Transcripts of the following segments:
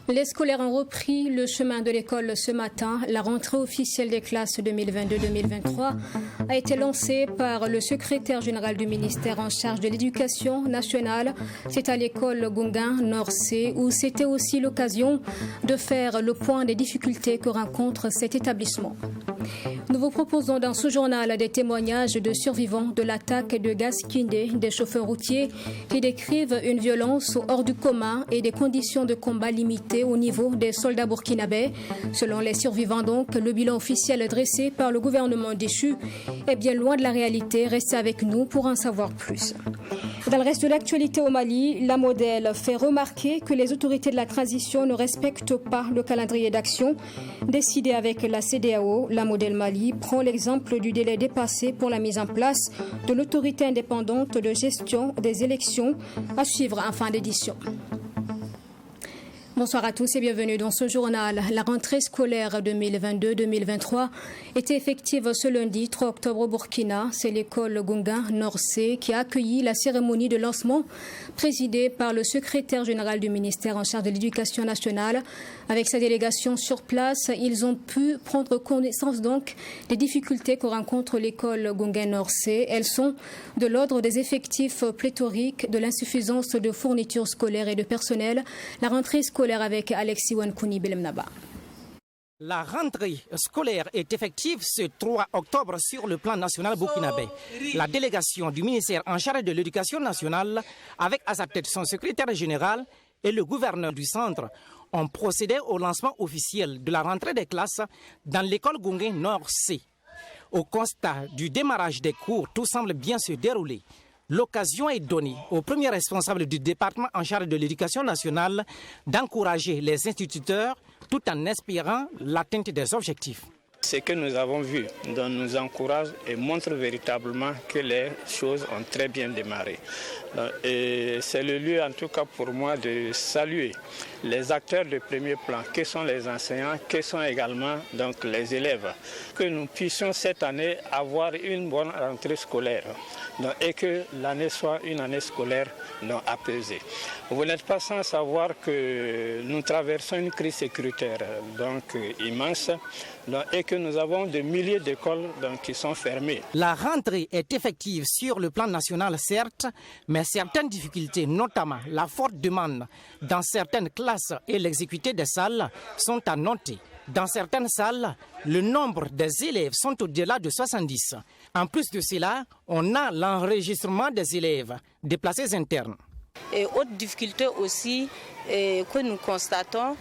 Les scolaires ont repris le chemin de l'école ce matin. La rentrée officielle des classes 2022-2023 a été lancée par le secrétaire général du ministère en charge de l'éducation nationale. C'est à l'école Gungan Nord-C où c'était aussi l'occasion de faire le point des difficultés que rencontre cet établissement. Nous vous proposons dans ce journal des témoignages de survivants de l'attaque de Gaskindé, des chauffeurs routiers qui décrivent une violence hors du commun et des conditions de combat limitées au niveau des soldats burkinabés. Selon les survivants donc, le bilan officiel dressé par le gouvernement déchu est bien loin de la réalité. Restez avec nous pour en savoir plus. Dans le reste de l'actualité au Mali, la Modèle fait remarquer que les autorités de la transition ne respectent pas le calendrier d'action décidé avec la CEDEAO. La Modèle Mali prend l'exemple du délai dépassé pour la mise en place de l'autorité indépendante de gestion des élections à suivre en fin d'édition. Bonsoir à tous et bienvenue dans ce journal. La rentrée scolaire 2022-2023 était effective ce lundi 3 octobre au Burkina. C'est l'école Gungan Nord-C qui a accueilli la cérémonie de lancement présidée par le secrétaire général du ministère en charge de l'éducation nationale. Avec sa délégation sur place, ils ont pu prendre connaissance donc des difficultés que rencontre l'école Gungan Nord-C. Elles sont de l'ordre des effectifs pléthoriques, de l'insuffisance de fournitures scolaires et de personnel. La rentrée scolaire avec Alexis Wankouni Belemnaba. La rentrée scolaire est effective ce 3 octobre sur le plan national burkinabé. La délégation du ministère en charge de l'éducation nationale, avec à sa tête son secrétaire général et le gouverneur du centre, ont procédé au lancement officiel de la rentrée des classes dans l'école Gungan Nord-C. Au constat du démarrage des cours, tout semble bien se dérouler. L'occasion est donnée aux premiers responsables du département en charge de l'éducation nationale d'encourager les instituteurs tout en espérant l'atteinte des objectifs. Ce que nous avons vu nous encourage et montre véritablement que les choses ont très bien démarré. Et c'est le lieu en tout cas pour moi de saluer les acteurs de premier plan, que sont les enseignants, que sont également donc les élèves. Que nous puissions cette année avoir une bonne rentrée scolaire et que l'année soit une année scolaire apaisée. Vous n'êtes pas sans savoir que nous traversons une crise sécuritaire immense et que nous avons des milliers d'écoles qui sont fermées. La rentrée est effective sur le plan national certes, mais certaines difficultés, notamment la forte demande dans certaines classes et l'exécuté des salles sont à noter. Dans certaines salles, le nombre des élèves sont au-delà de 70. En plus de cela, on a l'enregistrement des élèves déplacés internes. Et autre difficulté aussi que nous constatons,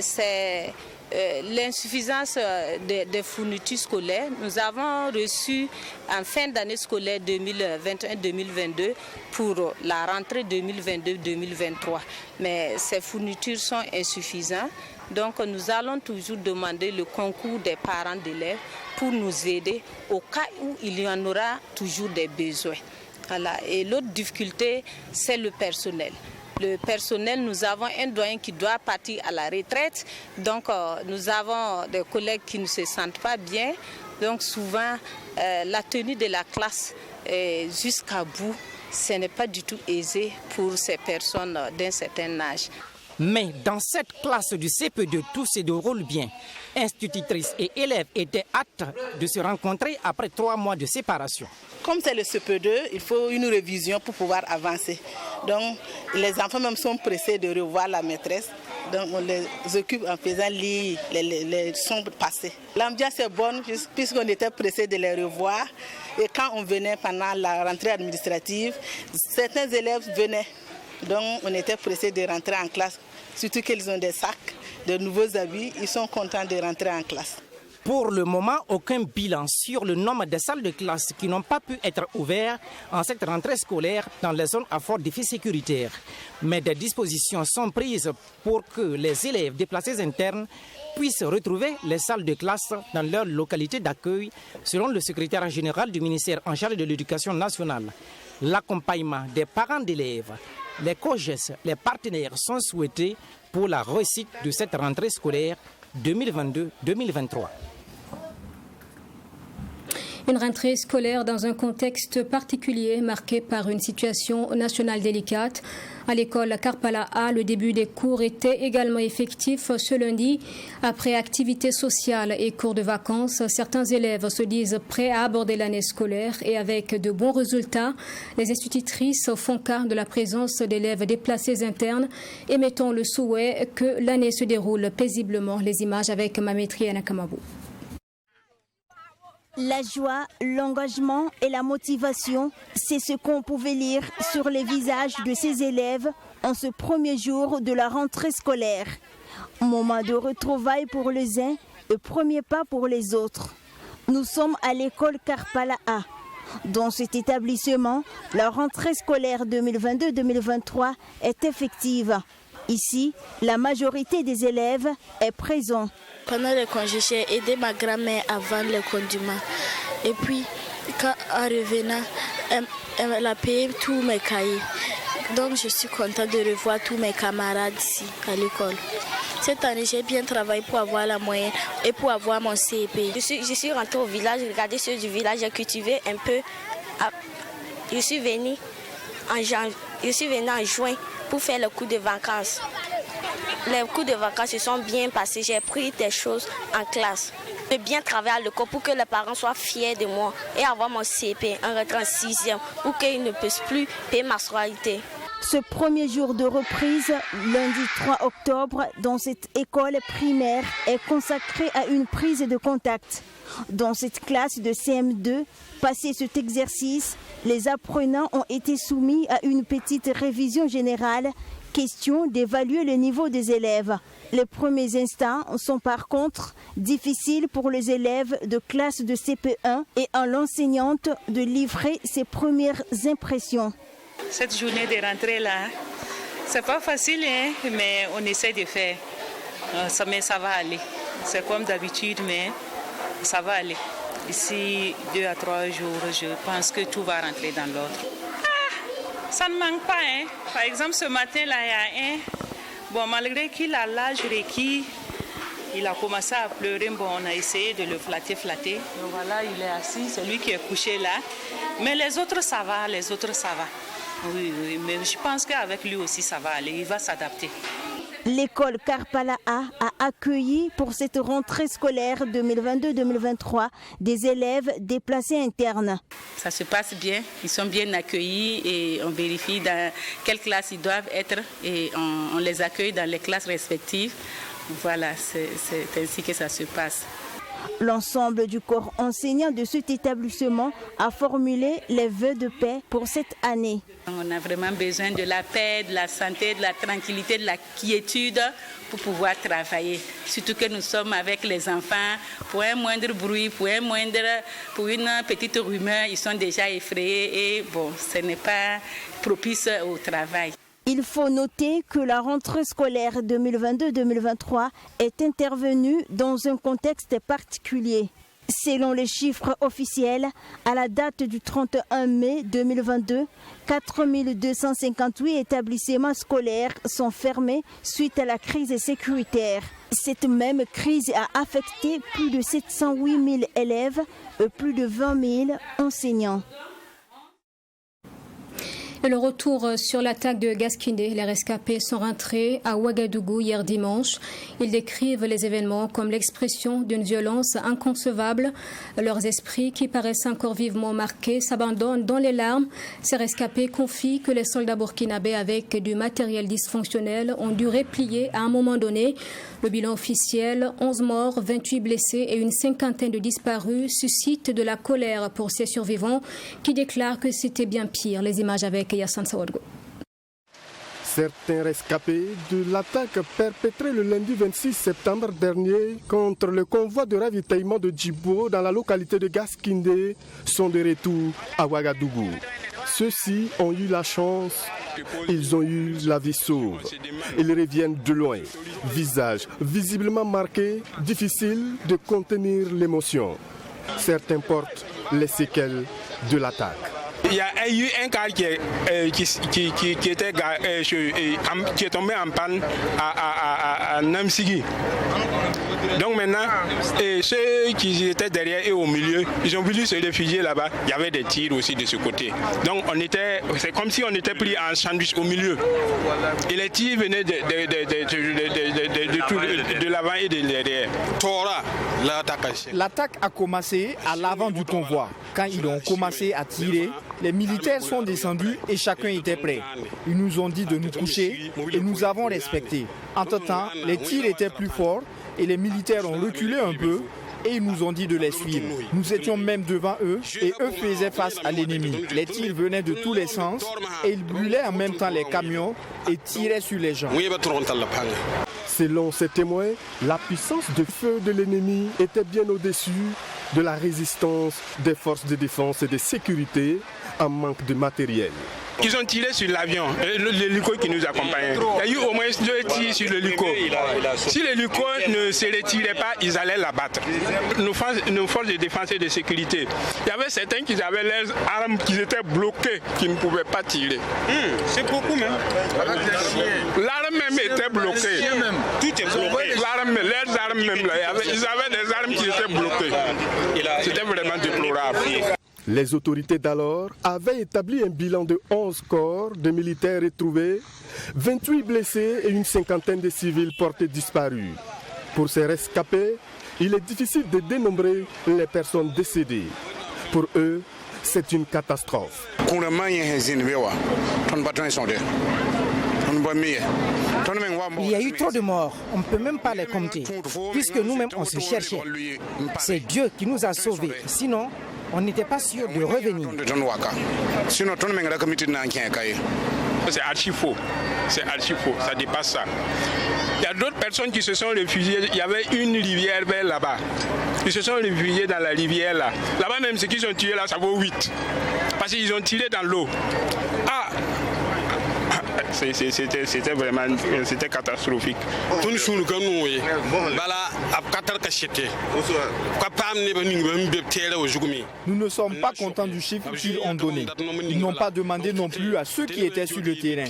c'est l'insuffisance des fournitures scolaires. Nous avons reçu en fin d'année scolaire 2021-2022 pour la rentrée 2022-2023. Mais ces fournitures sont insuffisantes. Donc nous allons toujours demander le concours des parents d'élèves pour nous aider au cas où il y en aura toujours des besoins. Voilà. Et l'autre difficulté, c'est le personnel. Le personnel, nous avons un doyen qui doit partir à la retraite. Donc nous avons des collègues qui ne se sentent pas bien. Donc souvent, la tenue de la classe jusqu'à bout, ce n'est pas du tout aisé pour ces personnes d'un certain âge. Mais dans cette classe du CP2, tout se déroule bien. Institutrices et élèves étaient hâte de se rencontrer après 3 mois de séparation. Comme c'est le CP2, il faut une révision pour pouvoir avancer. Donc les enfants même sont pressés de revoir la maîtresse. Donc on les occupe en faisant lire les leçons passées. L'ambiance est bonne puisqu'on était pressés de les revoir. Et quand on venait pendant la rentrée administrative, certains élèves venaient. Donc on était pressés de rentrer en classe. Surtout qu'ils ont des sacs, de nouveaux habits, ils sont contents de rentrer en classe. Pour le moment, aucun bilan sur le nombre de salles de classe qui n'ont pas pu être ouvertes en cette rentrée scolaire dans les zones à fort défi sécuritaire. Mais des dispositions sont prises pour que les élèves déplacés internes puissent retrouver les salles de classe dans leur localité d'accueil, selon le secrétaire général du ministère en charge de l'Éducation nationale. L'accompagnement des parents d'élèves, les COGES, les partenaires sont souhaités pour la réussite de cette rentrée scolaire 2022-2023. Une rentrée scolaire dans un contexte particulier marqué par une situation nationale délicate. À l'école Karpala A, le début des cours était également effectif ce lundi. Après activités sociales et cours de vacances, certains élèves se disent prêts à aborder l'année scolaire et avec de bons résultats. Les institutrices font cas de la présence d'élèves déplacés internes, émettant le souhait que l'année se déroule paisiblement. Les images avec Mamétri Anakamabou. La joie, l'engagement et la motivation, c'est ce qu'on pouvait lire sur les visages de ces élèves en ce premier jour de la rentrée scolaire. Moment de retrouvailles pour les uns et premier pas pour les autres. Nous sommes à l'école Karpala A. Dans cet établissement, la rentrée scolaire 2022-2023 est effective. Ici, la majorité des élèves est présente. Pendant les congés, j'ai aidé ma grand-mère à vendre les condiments. Et puis, en revenant, elle a payé tous mes cahiers. Donc, je suis contente de revoir tous mes camarades ici à l'école. Cette année, j'ai bien travaillé pour avoir la moyenne et pour avoir mon CEP. Je suis rentrée au village, regardé ceux du village, j'ai cultivé un peu. Je suis venue en juin pour faire le cours de vacances. Les cours de vacances se sont bien passés. J'ai pris des choses en classe. J'ai bien travaillé à l'école pour que les parents soient fiers de moi et avoir mon CP en rentrant en 6e pour qu'ils ne puissent plus payer ma scolarité. Ce premier jour de reprise, lundi 3 octobre, dans cette école primaire, est consacré à une prise de contact. Dans cette classe de CM2, passé cet exercice, les apprenants ont été soumis à une petite révision générale. Question d'évaluer le niveau des élèves. Les premiers instants sont par contre difficiles pour les élèves de classe de CP1 et à l'enseignante de livrer ses premières impressions. Cette journée de rentrée-là, c'est pas facile, hein, mais on essaie de faire. Mais ça va aller. C'est comme d'habitude, mais ça va aller. Ici, 2 à 3 jours, je pense que tout va rentrer dans l'ordre. Ça ne manque pas, hein. Par exemple, ce matin-là, il y a un. Bon, malgré qu'il a l'âge requis, il a commencé à pleurer. Bon, on a essayé de le flatter. Donc voilà, il est assis, c'est lui qui est couché là. Mais les autres, ça va, Oui, mais je pense qu'avec lui aussi, ça va aller. Il va s'adapter. L'école Karpala A accueilli pour cette rentrée scolaire 2022-2023 des élèves déplacés internes. Ça se passe bien, ils sont bien accueillis et on vérifie dans quelle classe ils doivent être et on les accueille dans les classes respectives. Voilà, c'est ainsi que ça se passe. L'ensemble du corps enseignant de cet établissement a formulé les vœux de paix pour cette année. On a vraiment besoin de la paix, de la santé, de la tranquillité, de la quiétude pour pouvoir travailler. Surtout que nous sommes avec les enfants. Pour un moindre bruit, pour une petite rumeur, ils sont déjà effrayés et bon, ce n'est pas propice au travail. Il faut noter que la rentrée scolaire 2022-2023 est intervenue dans un contexte particulier. Selon les chiffres officiels, à la date du 31 mai 2022, 4258 établissements scolaires sont fermés suite à la crise sécuritaire. Cette même crise a affecté plus de 708 000 élèves et plus de 20 000 enseignants. Et le retour sur l'attaque de Gasquiné, les rescapés sont rentrés à Ouagadougou hier dimanche. Ils décrivent les événements comme l'expression d'une violence inconcevable. Leurs esprits, qui paraissent encore vivement marqués, s'abandonnent dans les larmes. Ces rescapés confient que les soldats burkinabés avec du matériel dysfonctionnel ont dû replier à un moment donné. Le bilan officiel, 11 morts, 28 blessés et une cinquantaine de disparus, suscite de la colère pour ces survivants qui déclarent que c'était bien pire. Les images avec Yassine Sawadgo. Certains rescapés de l'attaque perpétrée le lundi 26 septembre dernier contre le convoi de ravitaillement de Djibo dans la localité de Gaskindé sont de retour à Ouagadougou. Ceux-ci ont eu la chance, ils ont eu la vie sauve. Ils reviennent de loin, visage visiblement marqué, difficile de contenir l'émotion. Certains portent les séquelles de l'attaque. Il y a eu un car qui est tombé en panne à Namsigui. Donc maintenant, ceux qui étaient derrière et au milieu, ils ont voulu se réfugier là-bas. Il y avait des tirs aussi de ce côté. Donc c'est comme si on était pris en sandwich au milieu. Et les tirs venaient de l'avant et de derrière. L'attaque a commencé à l'avant du convoi. Quand ils ont commencé à tirer, les militaires sont descendus et chacun était prêt. Ils nous ont dit de nous coucher et nous avons respecté. Entre-temps, les tirs étaient plus forts et les militaires ont reculé un peu et ils nous ont dit de les suivre. Nous étions même devant eux et eux faisaient face à l'ennemi. Les tirs venaient de tous les sens et ils brûlaient en même temps les camions et tiraient sur les gens. Selon ces témoins, la puissance de feu de l'ennemi était bien au-dessus de la résistance des forces de défense et de sécurité en manque de matériel. Ils ont tiré sur l'avion, l'hélico qui nous accompagnait. Il y a eu au moins 2 tirs sur l'hélico. Si l'hélico ne se retirait pas, ils allaient l'abattre. Nos forces de défense et de sécurité, il y avait certains qui avaient leurs armes qui étaient bloquées, qui ne pouvaient pas tirer. C'est beaucoup même. L'arme même était bloquée. Tout est bloqué. Leurs armes même, ils avaient des armes qui étaient bloquées. C'était vraiment déplorable. Les autorités d'alors avaient établi un bilan de 11 corps de militaires retrouvés, 28 blessés et une cinquantaine de civils portés disparus. Pour ces rescapés, il est difficile de dénombrer les personnes décédées. Pour eux, c'est une catastrophe. Il y a eu trop de morts, on ne peut même pas les compter, puisque nous-mêmes on se cherchait. C'est Dieu qui nous a sauvés, sinon on n'était pas sûr de revenir. C'est archi faux, ça dépasse ça. Il y a d'autres personnes qui se sont réfugiées, il y avait une rivière vers là-bas. Ils se sont réfugiés dans la rivière là. Là-bas même, ce qu'ils ont tué là, ça vaut 8. Parce qu'ils ont tiré dans l'eau. C'était vraiment catastrophique. Nous ne sommes pas contents du chiffre qu'ils ont donné. Ils n'ont pas demandé non plus à ceux qui étaient sur le terrain.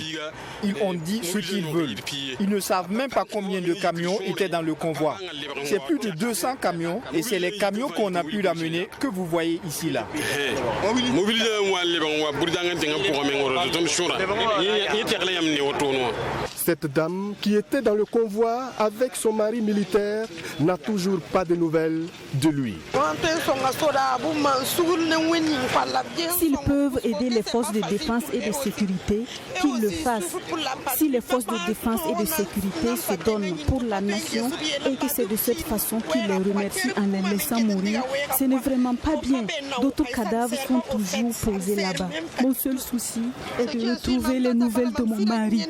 Ils ont dit ce qu'ils veulent. Ils ne savent même pas combien de camions étaient dans le convoi. C'est plus de 200 camions et c'est les camions qu'on a pu ramener que vous voyez ici là. Cette dame qui était dans le convoi avec son mari militaire n'a toujours pas de nouvelles de lui. S'ils peuvent aider les forces de défense et de sécurité, qu'ils le fassent. Si les forces de défense et de sécurité se donnent pour la nation et que c'est de cette façon qu'ils les remercient en les laissant mourir, ce n'est vraiment pas bien. D'autres cadavres sont toujours posés là-bas. Mon seul souci est de retrouver les nouvelles de mon mari.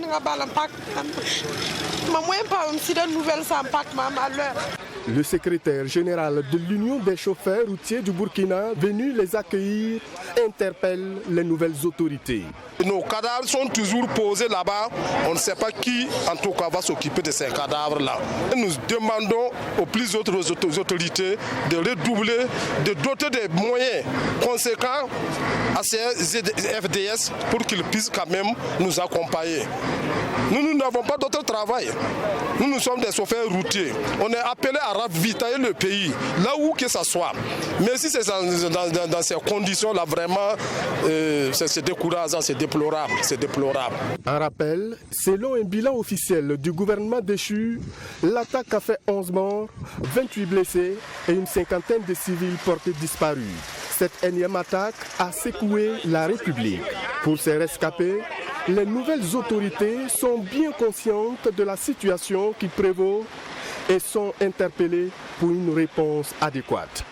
Le secrétaire général de l'Union des chauffeurs routiers du Burkina, venu les accueillir, interpelle les nouvelles autorités. Nos cadavres sont toujours posés là-bas. On ne sait pas qui, en tout cas, va s'occuper de ces cadavres-là. Nous demandons aux plus autres autorités de redoubler, de doter des moyens conséquents à ces FDS pour qu'ils puissent quand même nous accompagner. Nous n'avons pas d'autre travail. Nous sommes des chauffeurs routiers. On est appelés à ravitailler le pays, là où que ce soit. Mais si c'est dans ces conditions-là, vraiment, c'est décourageant, c'est déplorable. En rappel, selon un bilan officiel du gouvernement déchu, l'attaque a fait 11 morts, 28 blessés et une cinquantaine de civils portés disparus. Cette énième attaque a secoué la République. Pour ces rescapés, les nouvelles autorités sont bien conscientes de la situation qui prévaut et sont interpellées pour une réponse adéquate.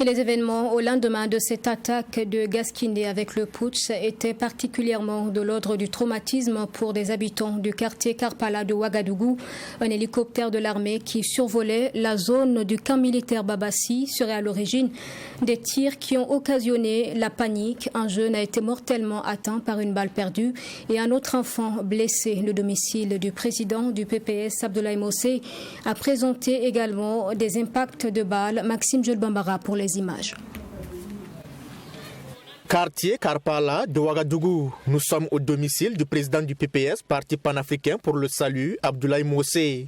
Et les événements au lendemain de cette attaque de Gaskindé avec le putsch étaient particulièrement de l'ordre du traumatisme pour des habitants du quartier Karpala de Ouagadougou. Un hélicoptère de l'armée qui survolait la zone du camp militaire Babassi serait à l'origine des tirs qui ont occasionné la panique. Un jeune a été mortellement atteint par une balle perdue et un autre enfant blessé. Le domicile du président du PPS, Abdoulaye Mossé, a présenté également des impacts de balles. Maxime Julbambara pour les images. Quartier Karpala de Ouagadougou. Nous sommes au domicile du président du PPS, Parti panafricain pour le salut, Abdoulaye Mossé.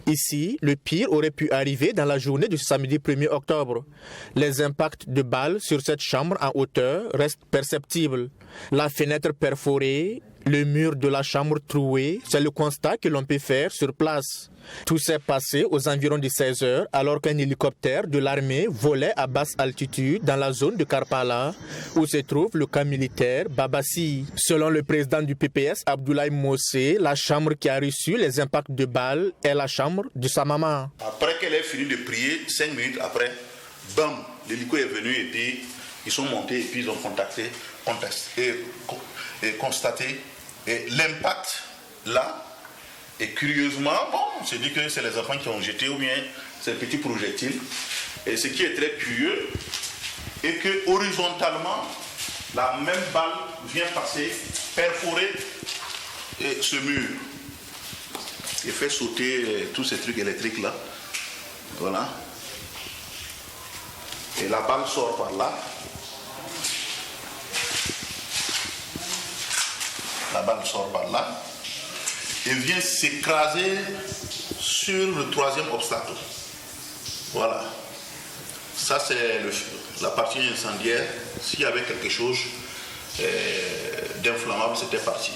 Ici, le pire aurait pu arriver dans la journée du samedi 1er octobre. Les impacts de balles sur cette chambre en hauteur restent perceptibles. La fenêtre perforée, le mur de la chambre troué, c'est le constat que l'on peut faire sur place. Tout s'est passé aux environs de 16 heures alors qu'un hélicoptère de l'armée volait à basse altitude dans la zone de Karpala où se trouve le camp militaire Babassi. Selon le président du PPS, Abdoulaye Mossé, la chambre qui a reçu les impacts de balles est la chambre de sa maman. Après qu'elle ait fini de prier, 5 minutes après, bam, l'hélico est venu et puis ils sont montés et puis ils ont constaté l'impact là. Et curieusement, on s'est dit que c'est les enfants qui ont jeté ou bien ces petits projectiles. Et ce qui est très curieux est que horizontalement, la même balle vient passer, perforer ce mur et fait sauter tous ces trucs électriques là. Voilà. Et la balle sort par là. La balle sort par là. Et vient s'écraser sur le troisième obstacle. Voilà. Ça, c'est la partie incendiaire. S'il y avait quelque chose d'inflammable, c'était parti.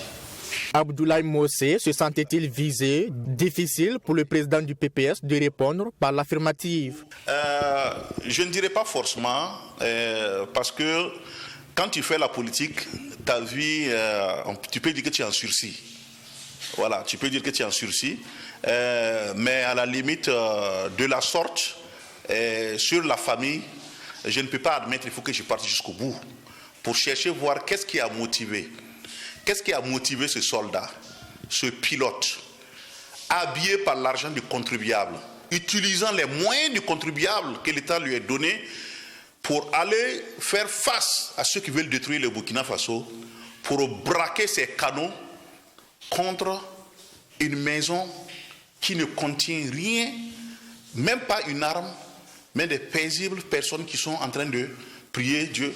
Abdoulaye Mossé se sentait-il visé? Difficile pour le président du PPS de répondre par l'affirmative. Je ne dirais pas forcément, parce que quand tu fais la politique, ta vie, tu peux dire que tu es en sursis. Voilà, tu peux dire que tu es en sursis, mais à la limite de la sorte, sur la famille, je ne peux pas admettre, il faut que je parte jusqu'au bout pour chercher, voir qu'est-ce qui a motivé ce soldat, ce pilote, habillé par l'argent du contribuable, utilisant les moyens du contribuable que l'État lui a donné pour aller faire face à ceux qui veulent détruire le Burkina Faso, pour braquer ses canons contre une maison qui ne contient rien, même pas une arme, mais des paisibles personnes qui sont en train de prier Dieu.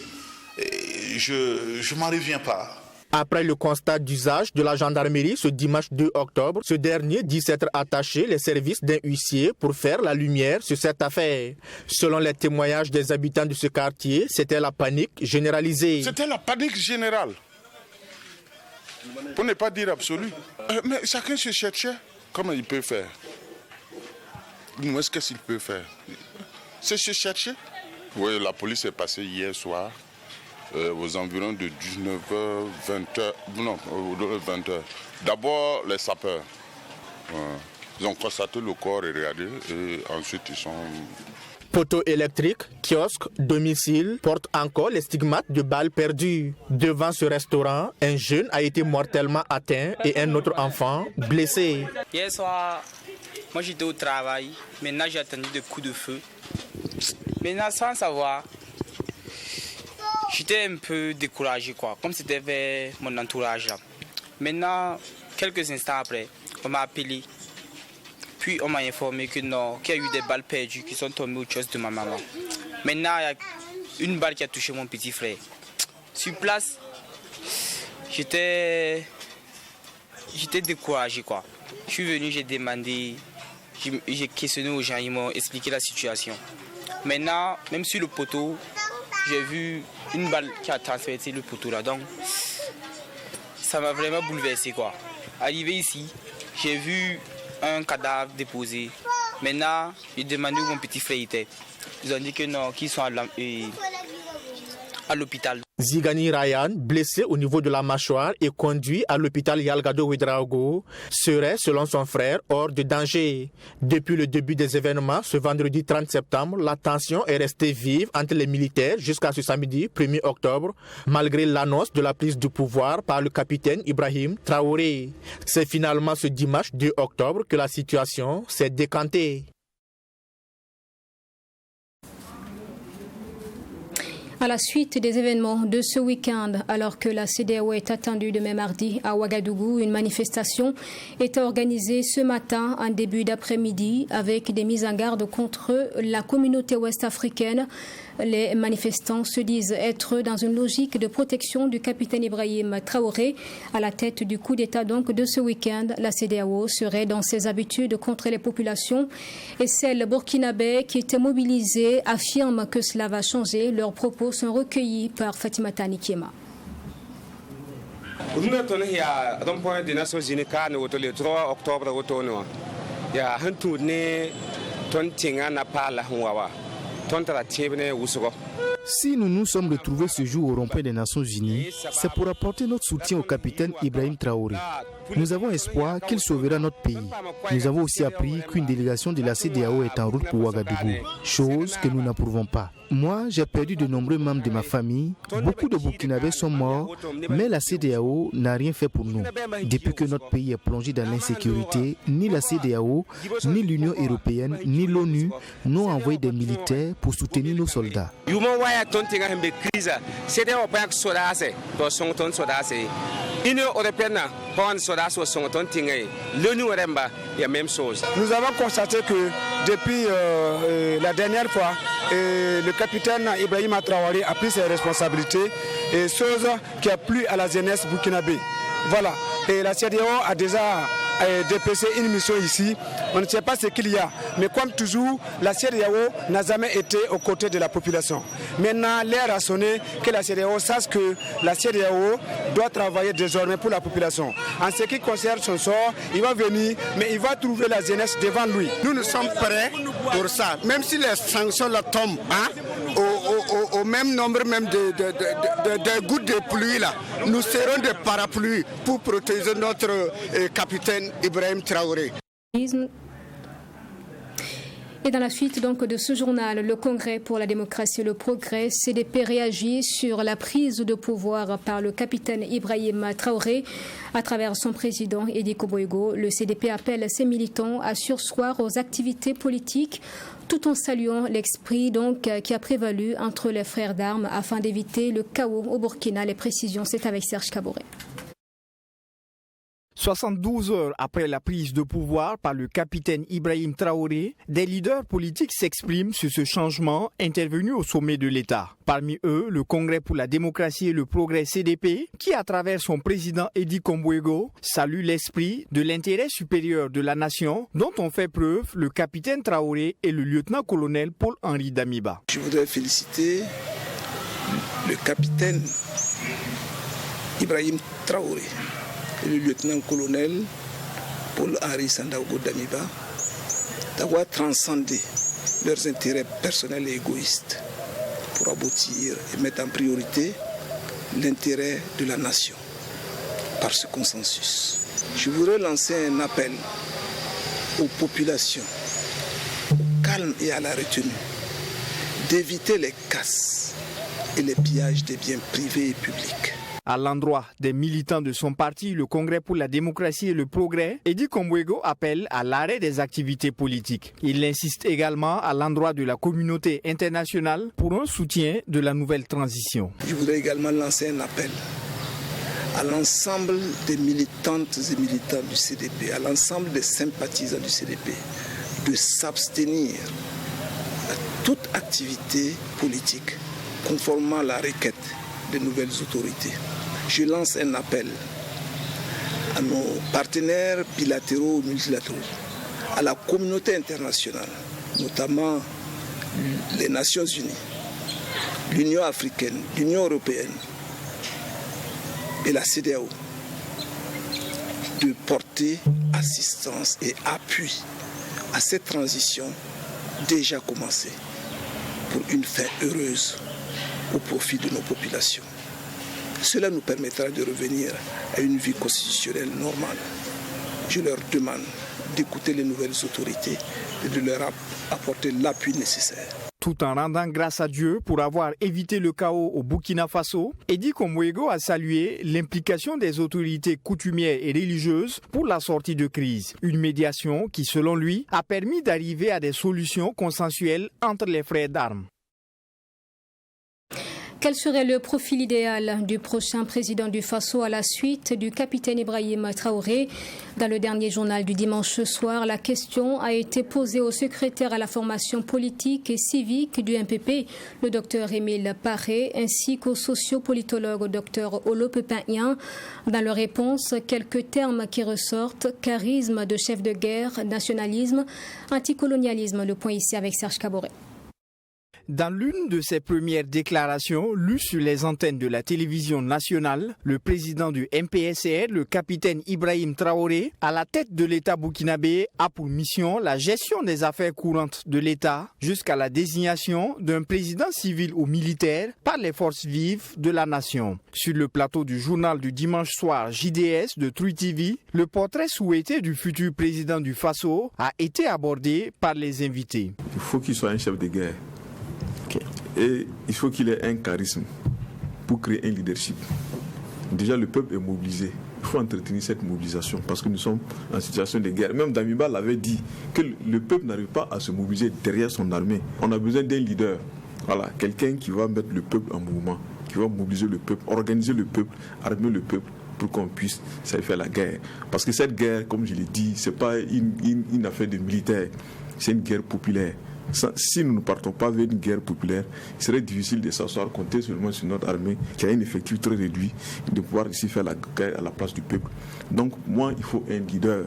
Je m'en reviens pas. Après le constat d'usage de la gendarmerie ce dimanche 2 octobre, ce dernier dit s'être attaché les services d'un huissier pour faire la lumière sur cette affaire. Selon les témoignages des habitants de ce quartier, c'était la panique généralisée. C'était la panique générale. Pour ne pas dire absolu. Mais chacun se cherchait. Comment il peut faire? Qu'est-ce qu'il peut faire? C'est se chercher. Oui, la police est passée hier soir aux environs de 19h, 20h. Non, 20h. D'abord, les sapeurs. Ils ont constaté le corps et regardé. Et ensuite, ils sont... Poteaux électriques, kiosques, domicile portent encore les stigmates de balles perdues. Devant ce restaurant, un jeune a été mortellement atteint et un autre enfant blessé. Hier soir, moi j'étais au travail. Maintenant j'ai attendu des coups de feu. Maintenant sans savoir, j'étais un peu découragé quoi, comme c'était vers mon entourage là. Maintenant, quelques instants après, on m'a appelé. Puis on m'a informé que non, qu'il y a eu des balles perdues qui sont tombées au chest de ma maman. Maintenant, il y a une balle qui a touché mon petit frère. Sur place, j'étais découragé quoi. Je suis venu, j'ai demandé, j'ai questionné aux gens, ils m'ont expliqué la situation. Maintenant, même sur le poteau, j'ai vu une balle qui a transpercé le poteau là. Donc, ça m'a vraiment bouleversé quoi. Arrivé ici, j'ai vu un cadavre déposé. Maintenant, j'ai demandé où mon petit frère était. Ils ont dit que non, qu'ils sont à l'hôpital. Zigani Ryan, blessé au niveau de la mâchoire et conduit à l'hôpital Yalgado Ouedraogo, serait, selon son frère, hors de danger. Depuis le début des événements, ce vendredi 30 septembre, la tension est restée vive entre les militaires jusqu'à ce samedi 1er octobre, malgré l'annonce de la prise du pouvoir par le capitaine Ibrahim Traoré. C'est finalement ce dimanche 2 octobre que la situation s'est décantée. À la suite des événements de ce week-end, alors que la CEDEAO est attendue demain mardi à Ouagadougou, une manifestation est organisée ce matin en début d'après-midi avec des mises en garde contre la communauté ouest-africaine. Les manifestants se disent être dans une logique de protection du capitaine Ibrahim Traoré. À la tête du coup d'État donc de ce week-end, la CEDEAO serait dans ses habitudes contre les populations et celles burkinabè qui étaient mobilisées affirment que cela va changer. Leurs propos sont recueillis par Fatima Tanikiema. Nous sommes à un point des Nations Unies le 3 octobre. Il y a un tourné, Si nous nous sommes retrouvés ce jour au rond-point des Nations Unies, c'est pour apporter notre soutien au capitaine Ibrahim Traoré. Nous avons espoir qu'il sauvera notre pays. Nous avons aussi appris qu'une délégation de la CEDEAO est en route pour Ouagadougou, chose que nous n'approuvons pas. Moi, j'ai perdu de nombreux membres de ma famille. Beaucoup de Burkinabés sont morts, mais la CEDEAO n'a rien fait pour nous. Depuis que notre pays est plongé dans l'insécurité, ni la CEDEAO, ni l'Union européenne, ni l'ONU n'ont envoyé des militaires pour soutenir nos soldats. Nous avons constaté que depuis la dernière fois, le capitaine Ibrahim Traoré a pris ses responsabilités, et chose qui a plu à la jeunesse burkinabé. Voilà, et la CEDEAO a déjà dépêché une mission ici. On ne sait pas ce qu'il y a, mais comme toujours, la CEDEAO n'a jamais été aux côtés de la population. Maintenant, l'heure a sonné que la CEDEAO sache que la CEDEAO doit travailler désormais pour la population. En ce qui concerne son sort, il va venir, mais il va trouver la jeunesse devant lui. Nous sommes prêts pour ça, même si les sanctions la tombent, au même nombre même de gouttes de pluie là, nous serons des parapluies pour protéger notre capitaine Ibrahim Traoré. Et dans la suite donc de ce journal, le Congrès pour la démocratie et le progrès, CDP réagit sur la prise de pouvoir par le capitaine Ibrahim Traoré à travers son président Edi Koboego. Le CDP appelle ses militants à surseoir aux activités politiques tout en saluant l'esprit donc qui a prévalu entre les frères d'armes afin d'éviter le chaos au Burkina. Les précisions, c'est avec Serge Kaboré. 72 heures après la prise de pouvoir par le capitaine Ibrahim Traoré, des leaders politiques s'expriment sur ce changement intervenu au sommet de l'État. Parmi eux, le Congrès pour la démocratie et le progrès CDP, qui à travers son président Edi Kombouego salue l'esprit de l'intérêt supérieur de la nation dont ont fait preuve le capitaine Traoré et le lieutenant-colonel Paul-Henri Damiba. Je voudrais féliciter le capitaine Ibrahim Traoré et le lieutenant-colonel Paul-Henri Sandaogo Damiba d'avoir transcendé leurs intérêts personnels et égoïstes pour aboutir et mettre en priorité l'intérêt de la nation par ce consensus. Je voudrais lancer un appel aux populations, au calme et à la retenue, d'éviter les casses et les pillages des biens privés et publics. À l'endroit des militants de son parti, le Congrès pour la démocratie et le progrès, Edi Kombouego appelle à l'arrêt des activités politiques. Il insiste également à l'endroit de la communauté internationale pour un soutien de la nouvelle transition. Je voudrais également lancer un appel à l'ensemble des militantes et militants du CDP, à l'ensemble des sympathisants du CDP, de s'abstenir à toute activité politique conformément à la requête des nouvelles autorités. Je lance un appel à nos partenaires bilatéraux ou multilatéraux, à la communauté internationale, notamment les Nations Unies, l'Union africaine, l'Union européenne et la CEDEAO, de porter assistance et appui à cette transition déjà commencée pour une fin heureuse au profit de nos populations. Cela nous permettra de revenir à une vie constitutionnelle normale. Je leur demande d'écouter les nouvelles autorités et de leur apporter l'appui nécessaire. Tout en rendant grâce à Dieu pour avoir évité le chaos au Burkina Faso, Edi Komwego a salué l'implication des autorités coutumières et religieuses pour la sortie de crise. Une médiation qui, selon lui, a permis d'arriver à des solutions consensuelles entre les frères d'armes. Quel serait le profil idéal du prochain président du Faso à la suite du capitaine Ibrahim Traoré? Dans le dernier journal du dimanche soir, la question a été posée au secrétaire à la formation politique et civique du MPP, le docteur Émile Paré, ainsi qu'au sociopolitologue docteur Olo Pepin-Yan. Dans leur réponse, quelques termes qui ressortent: charisme de chef de guerre, nationalisme, anticolonialisme. Le point ici avec Serge Caboret. Dans l'une de ses premières déclarations lues sur les antennes de la télévision nationale, le président du MPSR, le capitaine Ibrahim Traoré, à la tête de l'État burkinabé, a pour mission la gestion des affaires courantes de l'État jusqu'à la désignation d'un président civil ou militaire par les forces vives de la nation. Sur le plateau du journal du dimanche soir JDS de True TV, le portrait souhaité du futur président du Faso a été abordé par les invités. Il faut qu'il soit un chef de guerre. Et il faut qu'il ait un charisme pour créer un leadership. Déjà, le peuple est mobilisé. Il faut entretenir cette mobilisation parce que nous sommes en situation de guerre. Même Damiba l'avait dit que le peuple n'arrive pas à se mobiliser derrière son armée. On a besoin d'un leader. Voilà, quelqu'un qui va mettre le peuple en mouvement, qui va mobiliser le peuple, organiser le peuple, armer le peuple pour qu'on puisse faire la guerre. Parce que cette guerre, comme je l'ai dit, ce n'est pas une affaire de militaire, c'est une guerre populaire. Si nous ne partons pas vers une guerre populaire, il serait difficile de s'asseoir, compter seulement sur notre armée qui a un effectif très réduit, de pouvoir ici faire la guerre à la place du peuple. Donc moi, il faut un leader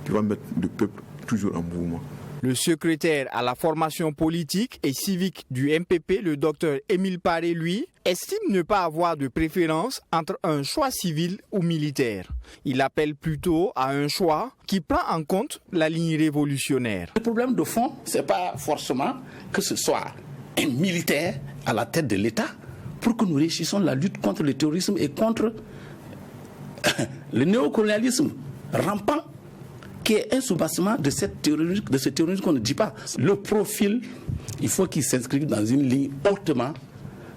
qui va mettre le peuple toujours en mouvement. Le secrétaire à la formation politique et civique du MPP, le docteur Émile Paré, lui, estime ne pas avoir de préférence entre un choix civil ou militaire. Il appelle plutôt à un choix qui prend en compte la ligne révolutionnaire. Le problème de fond, ce n'est pas forcément que ce soit un militaire à la tête de l'État pour que nous réussissions la lutte contre le terrorisme et contre le néocolonialisme rampant, qui est un soubassement de ce terrorisme qu'on ne dit pas. Le profil, il faut qu'il s'inscrive dans une ligne hautement,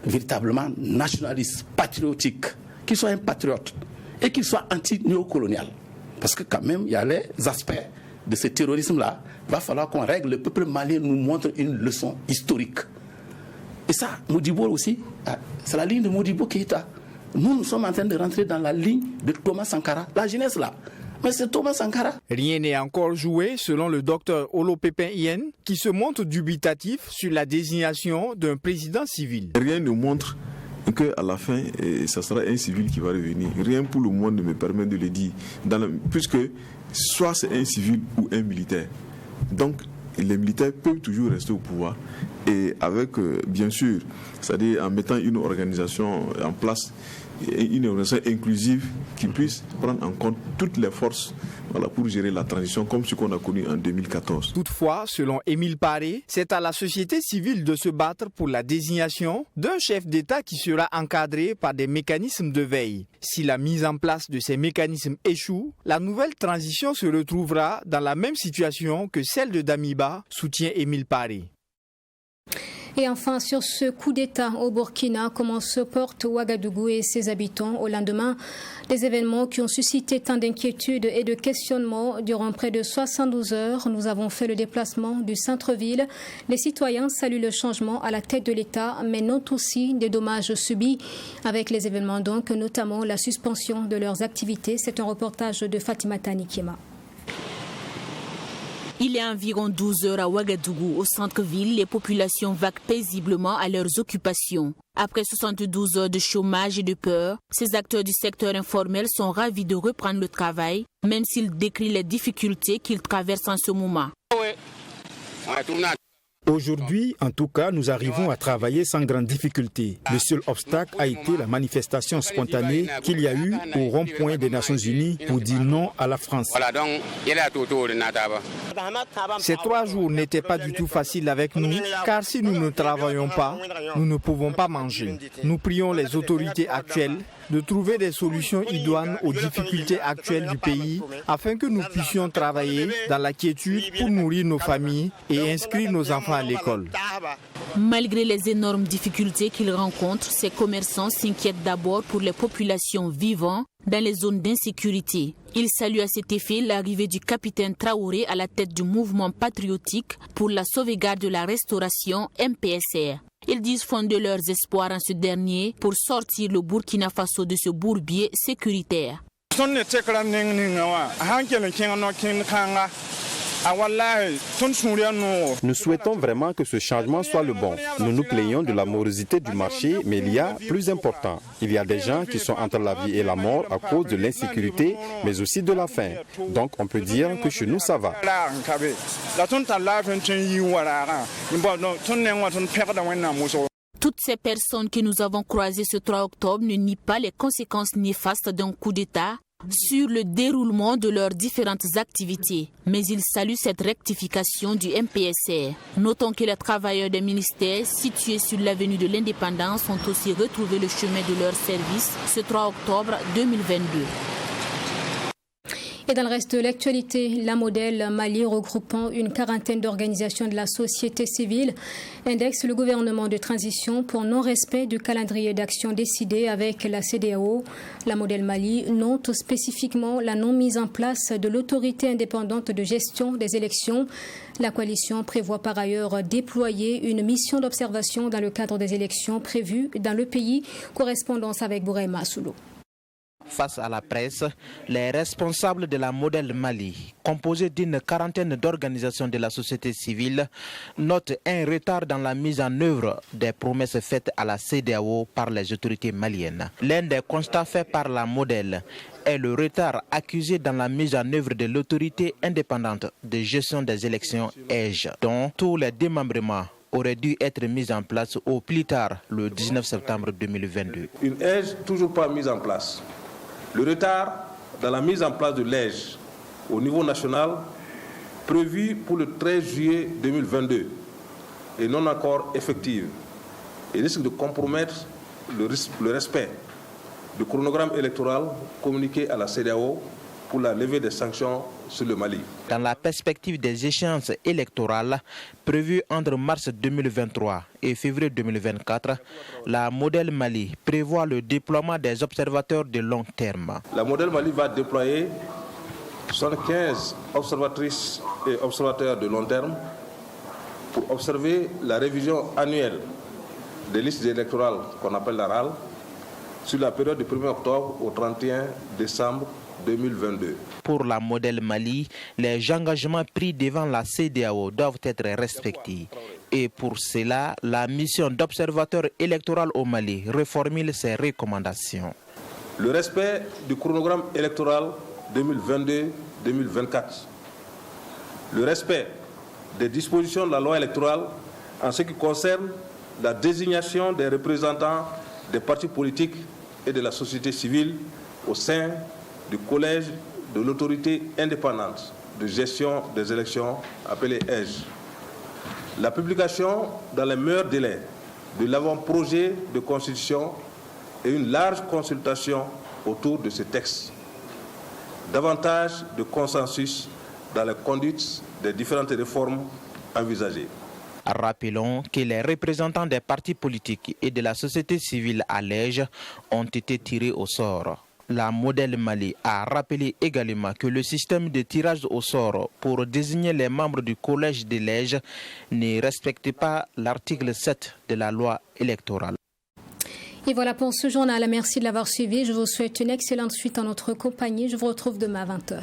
véritablement nationaliste, patriotique, qu'il soit un patriote et qu'il soit anti-néocolonial. Parce que quand même, il y a les aspects de ce terrorisme-là. Il va falloir qu'on règle. Le peuple malien nous montre une leçon historique. Et ça, Modibo aussi, c'est la ligne de Modibo Keïta. Nous sommes en train de rentrer dans la ligne de Thomas Sankara, la jeunesse là. Mais c'est Thomas Sankara. Rien n'est encore joué selon le docteur Olo Pepin-Yan, qui se montre dubitatif sur la désignation d'un président civil. Rien ne montre qu'à la fin, ça sera un civil qui va revenir. Rien pour le monde ne me permet de le dire. Puisque soit c'est un civil ou un militaire. Donc les militaires peuvent toujours rester au pouvoir. Et avec, bien sûr, c'est-à-dire en mettant une organisation en place, une organisation inclusive qui puisse prendre en compte toutes les forces pour gérer la transition comme ce qu'on a connu en 2014. Toutefois, selon Émile Paré, c'est à la société civile de se battre pour la désignation d'un chef d'État qui sera encadré par des mécanismes de veille. Si la mise en place de ces mécanismes échoue, la nouvelle transition se retrouvera dans la même situation que celle de Damiba, soutient Émile Paré. Et enfin, sur ce coup d'État au Burkina, comment se portent Ouagadougou et ses habitants au lendemain des événements qui ont suscité tant d'inquiétudes et de questionnements durant près de 72 heures? Nous avons fait le déplacement du centre-ville. Les citoyens saluent le changement à la tête de l'État, mais notent aussi des dommages subis avec les événements, donc notamment la suspension de leurs activités. C'est un reportage de Fatimata Nikiema. Il y a environ 12 heures à Ouagadougou, au centre-ville, les populations vaquent paisiblement à leurs occupations. Après 72 heures de chômage et de peur, ces acteurs du secteur informel sont ravis de reprendre le travail, même s'ils décrivent les difficultés qu'ils traversent en ce moment. Aujourd'hui, en tout cas, nous arrivons à travailler sans grande difficulté. Le seul obstacle a été la manifestation spontanée qu'il y a eu au rond-point des Nations Unies pour dire non à la France. Ces 3 jours n'étaient pas du tout faciles avec nous, car si nous ne travaillons pas, nous ne pouvons pas manger. Nous prions les autorités actuelles de trouver des solutions idoines aux difficultés actuelles du pays afin que nous puissions travailler dans la quiétude pour nourrir nos familles et inscrire nos enfants à l'école. Malgré les énormes difficultés qu'ils rencontrent, ces commerçants s'inquiètent d'abord pour les populations vivant dans les zones d'insécurité. Ils saluent à cet effet l'arrivée du capitaine Traoré à la tête du mouvement patriotique pour la sauvegarde de la restauration MPSR. Ils disent fonder leurs espoirs en ce dernier pour sortir le Burkina Faso de ce bourbier sécuritaire. Nous souhaitons vraiment que ce changement soit le bon. Nous nous plaignons de la morosité du marché, mais il y a plus important. Il y a des gens qui sont entre la vie et la mort à cause de l'insécurité, mais aussi de la faim. Donc on peut dire que chez nous ça va. Toutes ces personnes que nous avons croisées ce 3 octobre ne nient pas les conséquences néfastes d'un coup d'État sur le déroulement de leurs différentes activités. Mais ils saluent cette rectification du MPSR. Notons que les travailleurs des ministères situés sur l'avenue de l'Indépendance ont aussi retrouvé le chemin de leur service ce 3 octobre 2022. Et dans le reste de l'actualité, la Modèle Mali, regroupant une quarantaine d'organisations de la société civile, indexe le gouvernement de transition pour non-respect du calendrier d'action décidé avec la CEDEAO. La Modèle Mali note spécifiquement la non-mise en place de l'autorité indépendante de gestion des élections. La coalition prévoit par ailleurs déployer une mission d'observation dans le cadre des élections prévues dans le pays. Correspondance avec Bourema Soulo. Face à la presse, les responsables de la Modèle Mali, composés d'une quarantaine d'organisations de la société civile, notent un retard dans la mise en œuvre des promesses faites à la CEDEAO par les autorités maliennes. L'un des constats faits par la Modèle est le retard accusé dans la mise en œuvre de l'autorité indépendante de gestion des élections EGE, dont tous les démembrements auraient dû être mis en place au plus tard le 19 septembre 2022. Une EGE toujours pas mise en place. Le retard dans la mise en place de l'EGE au niveau national, prévu pour le 13 juillet 2022, est non encore effective et risque de compromettre le respect du chronogramme électoral communiqué à la CEDEAO pour la levée des sanctions sur le Mali. Dans la perspective des échéances électorales prévues entre mars 2023 et février 2024, la Modèle Mali prévoit le déploiement des observateurs de long terme. La Modèle Mali va déployer 75 observatrices et observateurs de long terme pour observer la révision annuelle des listes électorales qu'on appelle la RAL sur la période du 1er octobre au 31 décembre 2022. Pour la Modèle Mali, les engagements pris devant la CEDEAO doivent être respectés. Et pour cela, la mission d'observateur électoral au Mali reformule ses recommandations. Le respect du chronogramme électoral 2022-2024. Le respect des dispositions de la loi électorale en ce qui concerne la désignation des représentants des partis politiques et de la société civile au sein du collège de l'autorité indépendante de gestion des élections appelée EGE. La publication dans les meilleurs délais de l'avant-projet de constitution et une large consultation autour de ce texte. Davantage de consensus dans la conduite des différentes réformes envisagées. Rappelons que les représentants des partis politiques et de la société civile à l'EGE ont été tirés au sort. La Modèle Mali a rappelé également que le système de tirage au sort pour désigner les membres du collège de l'EGE ne respecte pas l'article 7 de la loi électorale. Et voilà pour ce journal. Merci de l'avoir suivi. Je vous souhaite une excellente suite en notre compagnie. Je vous retrouve demain à 20h.